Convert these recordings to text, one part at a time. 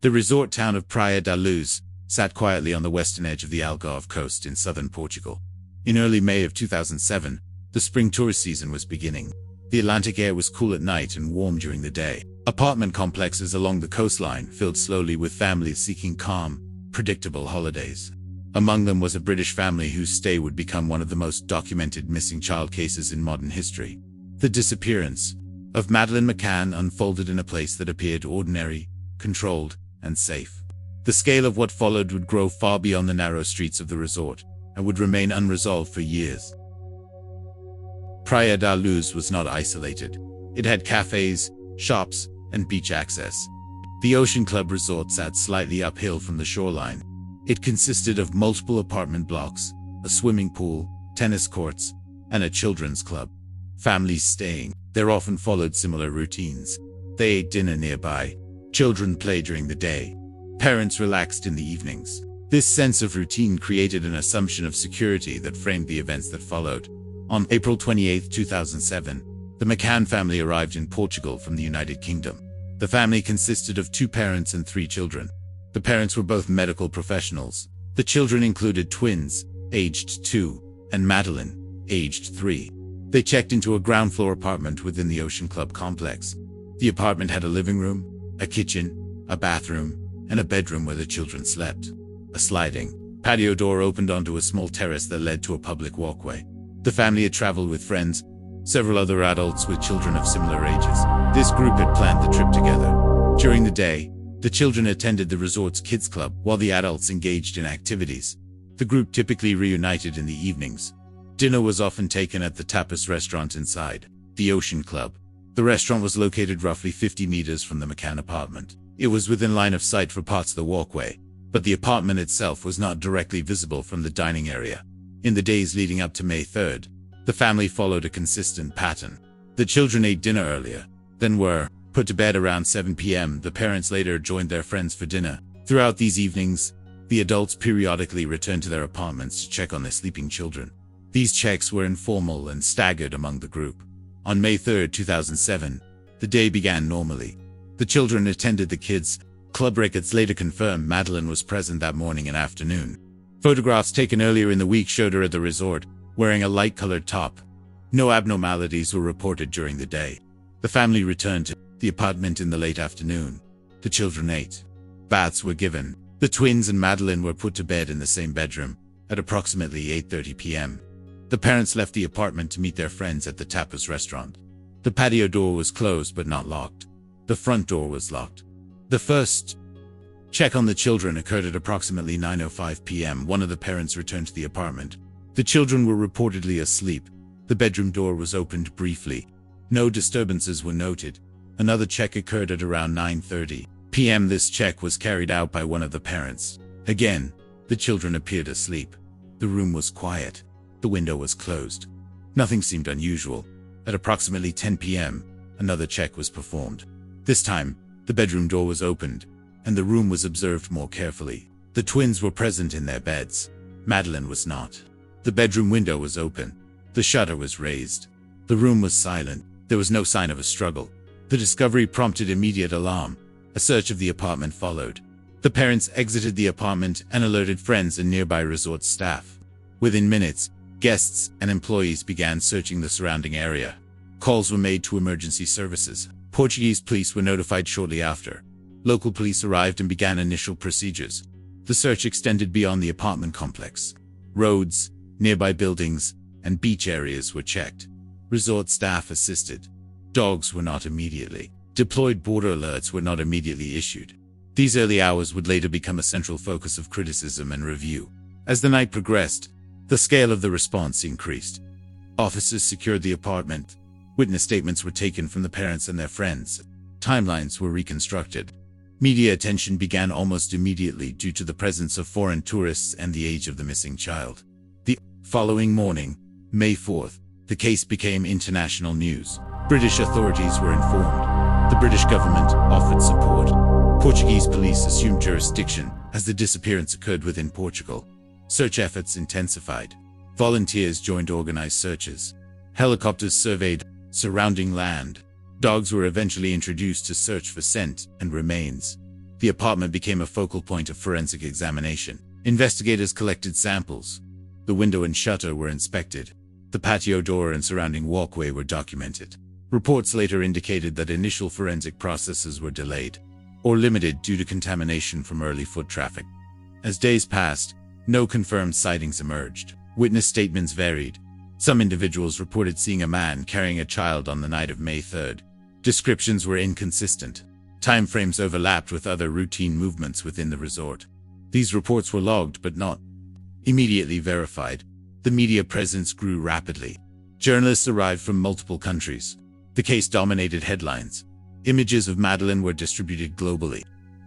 The resort town of Praia da Luz sat quietly on the western edge of the Algarve coast in southern Portugal. In early May of 2007, the spring tourist season was beginning. The Atlantic air was cool at night and warm during the day. Apartment complexes along the coastline filled slowly with families seeking calm, predictable holidays. Among them was a British family whose stay would become one of the most documented missing child cases in modern history. The disappearance of Madeleine McCann unfolded in a place that appeared ordinary, controlled, and safe. The scale of what followed would grow far beyond the narrow streets of the resort, and would remain unresolved for years. Praia da Luz was not isolated. It had cafes, shops, and beach access. The Ocean Club resort sat slightly uphill from the shoreline. It consisted of multiple apartment blocks, a swimming pool, tennis courts, and a children's club. Families staying there often followed similar routines. They ate dinner nearby. Children played during the day. Parents relaxed in the evenings. This sense of routine created an assumption of security that framed the events that followed. On April 28, 2007, the McCann family arrived in Portugal from the United Kingdom. The family consisted of 2 parents and 3 children. The parents were both medical professionals. The children included twins, aged 2, and Madeleine, aged 3. They checked into a ground-floor apartment within the Ocean Club complex. The apartment had a living room, a kitchen, a bathroom, and a bedroom where the children slept. A sliding patio door opened onto a small terrace that led to a public walkway. The family had traveled with friends, several other adults with children of similar ages. This group had planned the trip together. During the day, the children attended the resort's kids club while the adults engaged in activities. The group typically reunited in the evenings. Dinner was often taken at the tapas restaurant inside the Ocean Club. The restaurant was located roughly 50 meters from the McCann apartment. It was within line of sight for parts of the walkway, but the apartment itself was not directly visible from the dining area. In the days leading up to May 3rd, the family followed a consistent pattern. The children ate dinner earlier, then were put to bed around 7 p.m. The parents later joined their friends for dinner. Throughout these evenings, the adults periodically returned to their apartments to check on their sleeping children. These checks were informal and staggered among the group. On May 3, 2007, the day began normally. The children attended the kids' club. Records later confirmed Madeleine was present that morning and afternoon. Photographs taken earlier in the week showed her at the resort, wearing a light-colored top. No abnormalities were reported during the day. The family returned to the apartment in the late afternoon. The children ate. Baths were given. The twins and Madeleine were put to bed in the same bedroom at approximately 8:30 p.m. The parents left the apartment to meet their friends at the tapas restaurant. The patio door was closed but not locked. The front door was locked. The first check on the children occurred at approximately 9:05 p.m. One of the parents returned to the apartment. The children were reportedly asleep. The bedroom door was opened briefly. No disturbances were noted. Another check occurred at around 9:30 p.m. This check was carried out by one of the parents. Again, the children appeared asleep. The room was quiet. The window was closed. Nothing seemed unusual. At approximately 10 p.m., another check was performed. This time, the bedroom door was opened, and the room was observed more carefully. The twins were present in their beds. Madeleine was not. The bedroom window was open. The shutter was raised. The room was silent. There was no sign of a struggle. The discovery prompted immediate alarm. A search of the apartment followed. The parents exited the apartment and alerted friends and nearby resort staff. Within minutes, guests and employees began searching the surrounding area. Calls were made to emergency services. Portuguese police were notified shortly after. Local police arrived and began initial procedures. The search extended beyond the apartment complex. Roads, nearby buildings, and beach areas were checked. Resort staff assisted. Dogs were not immediately deployed. Border alerts were not immediately issued. These early hours would later become a central focus of criticism and review. As the night progressed, the scale of the response increased. Officers secured the apartment. Witness statements were taken from the parents and their friends. Timelines were reconstructed. Media attention began almost immediately due to the presence of foreign tourists and the age of the missing child. The following morning, May 4th, the case became international news. British authorities were informed. The British government offered support. Portuguese police assumed jurisdiction as the disappearance occurred within Portugal. Search efforts intensified. Volunteers joined organized searches. Helicopters surveyed surrounding land. Dogs were eventually introduced to search for scent and remains. The apartment became a focal point of forensic examination. Investigators collected samples. The window and shutter were inspected. The patio door and surrounding walkway were documented. Reports later indicated that initial forensic processes were delayed or limited due to contamination from early foot traffic. As days passed, no confirmed sightings emerged. Witness statements varied. Some individuals reported seeing a man carrying a child on the night of May 3rd. Descriptions were inconsistent. Time frames overlapped with other routine movements within the resort. These reports were logged but not immediately verified. The media presence grew rapidly. Journalists arrived from multiple countries. The case dominated headlines. Images of Madeleine were distributed globally.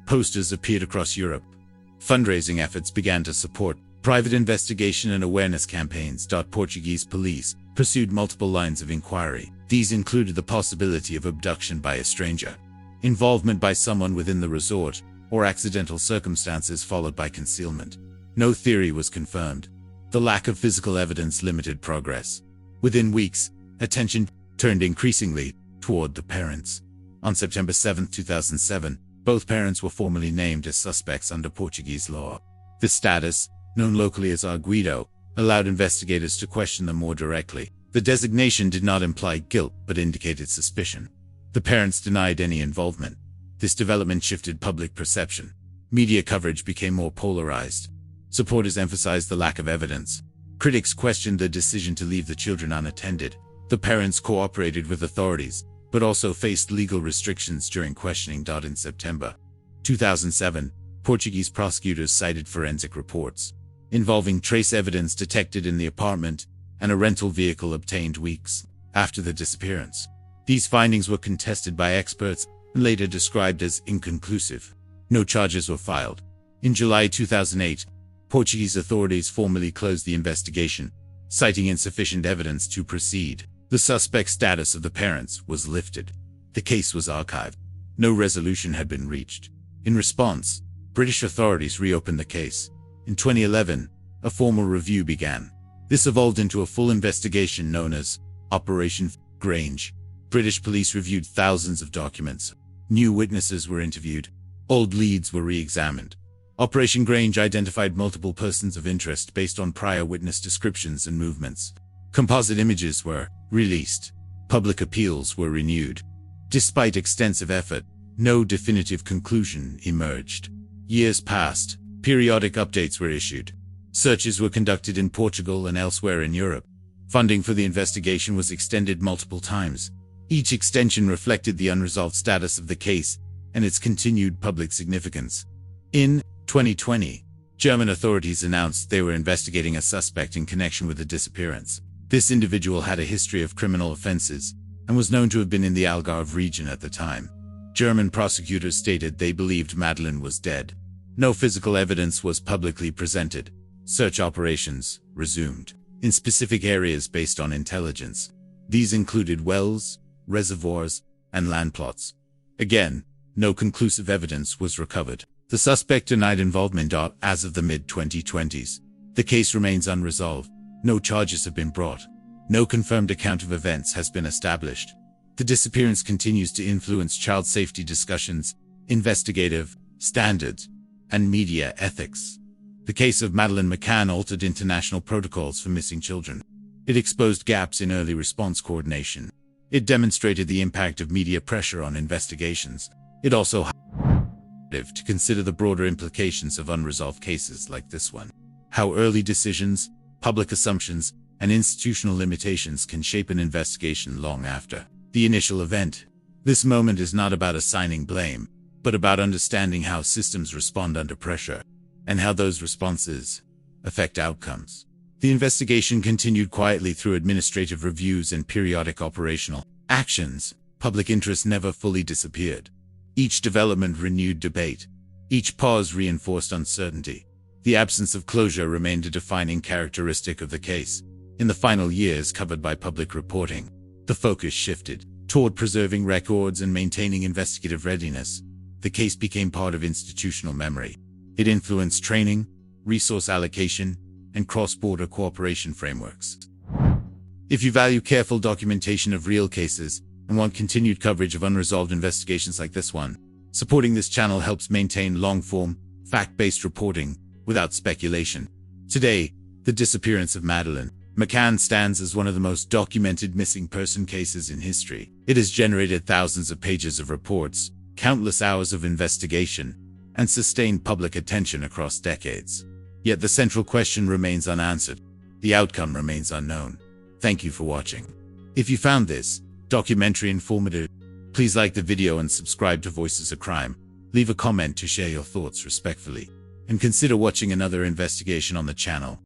Posters appeared across Europe. Fundraising efforts began to support private investigation and awareness campaigns. Portuguese police pursued multiple lines of inquiry. These included the possibility of abduction by a stranger, involvement by someone within the resort, or accidental circumstances followed by concealment. No theory was confirmed. The lack of physical evidence limited progress. Within weeks, attention turned increasingly toward the parents. On September 7, 2007, both parents were formally named as suspects under Portuguese law. This status, known locally as arguido, allowed investigators to question them more directly. The designation did not imply guilt but indicated suspicion. The parents denied any involvement. This development shifted public perception. Media coverage became more polarized. Supporters emphasized the lack of evidence. Critics questioned the decision to leave the children unattended. The parents cooperated with authorities, but also faced legal restrictions during questioning. In September 2007, Portuguese prosecutors cited forensic reports involving trace evidence detected in the apartment and a rental vehicle obtained weeks after the disappearance. These findings were contested by experts and later described as inconclusive. No charges were filed. In July 2008, Portuguese authorities formally closed the investigation, citing insufficient evidence to proceed. The suspect status of the parents was lifted. The case was archived. No resolution had been reached. In response, British authorities reopened the case. In 2011, a formal review began. This evolved into a full investigation known as Operation Grange. British police reviewed thousands of documents. New witnesses were interviewed. Old leads were re-examined. Operation Grange identified multiple persons of interest based on prior witness descriptions and movements. Composite images were released. Public appeals were renewed. Despite extensive effort, no definitive conclusion emerged. Years passed. Periodic updates were issued. Searches were conducted in Portugal and elsewhere in Europe. Funding for the investigation was extended multiple times. Each extension reflected the unresolved status of the case and its continued public significance. In 2020, German authorities announced they were investigating a suspect in connection with the disappearance. This individual had a history of criminal offenses and was known to have been in the Algarve region at the time. German prosecutors stated they believed Madeleine was dead. No physical evidence was publicly presented. Search operations resumed in specific areas based on intelligence. These included wells, reservoirs, and land plots. Again, no conclusive evidence was recovered. The suspect denied involvement. As of the mid-2020s, the case remains unresolved. No charges have been brought. No confirmed account of events has been established. The disappearance continues to influence child safety discussions, investigative standards, and media ethics. The case of Madeleine McCann altered international protocols for missing children. It exposed gaps in early response coordination. It demonstrated the impact of media pressure on investigations. It also to consider the broader implications of unresolved cases like this one. How early decisions, public assumptions, and institutional limitations can shape an investigation long after the initial event. This moment is not about assigning blame, but about understanding how systems respond under pressure, and how those responses affect outcomes. The investigation continued quietly through administrative reviews and periodic operational actions. Public interest never fully disappeared. Each development renewed debate. Each pause reinforced uncertainty. The absence of closure remained a defining characteristic of the case. In the final years covered by public reporting, the focus shifted toward preserving records and maintaining investigative readiness. The case became part of institutional memory. It influenced training, resource allocation, and cross-border cooperation frameworks. If you value careful documentation of real cases and want continued coverage of unresolved investigations like this one, Supporting this channel helps maintain long-form, fact-based reporting without speculation. Today, the disappearance of Madeleine McCann stands as one of the most documented missing person cases in history. It has generated thousands of pages of reports, countless hours of investigation, and sustained public attention across decades. Yet the central question remains unanswered. The outcome remains unknown. Thank you for watching. If you found this documentary informative, please like the video and subscribe to Voices of Crime. Leave a comment to share your thoughts respectfully, and consider watching another investigation on the channel.